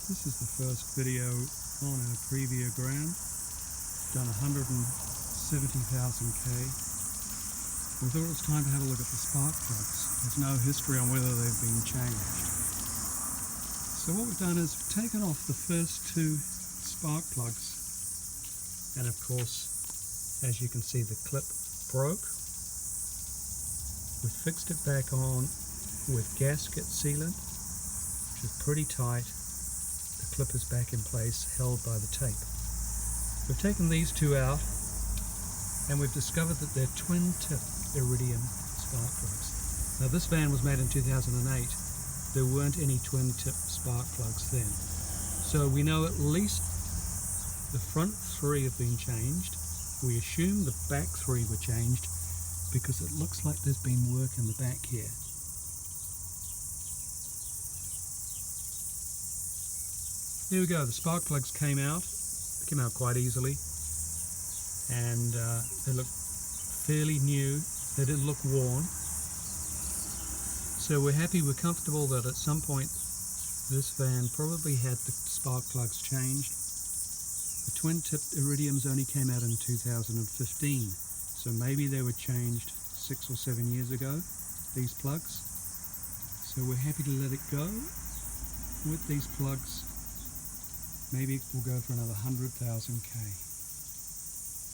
This is the first video on our Previa Grande. Done 170,000 K. We thought it was time to have a look at the spark plugs. There's no history on whether they've been changed. So what we've done is we've taken off the first two spark plugs, and of course, as you can see, the clip broke. We fixed it back on with gasket sealant, which is pretty tight. The clip is back in place, held by the tape. We've taken these two out, and we've discovered that they're twin-tip iridium spark plugs. Now this van was made in 2008. There weren't any twin-tip spark plugs then. So we know at least the front three have been changed. We assume the back three were changed because it looks like there's been work in the back here. Here we go, the spark plugs came out quite easily, and they look fairly new. They didn't look worn. So we're happy, we're comfortable that at some point this van probably had the spark plugs changed. The twin-tipped iridiums only came out in 2015, so maybe they were changed 6 or 7 years ago, these plugs. So we're happy to let it go with these plugs. Maybe we'll go for another 100,000 K.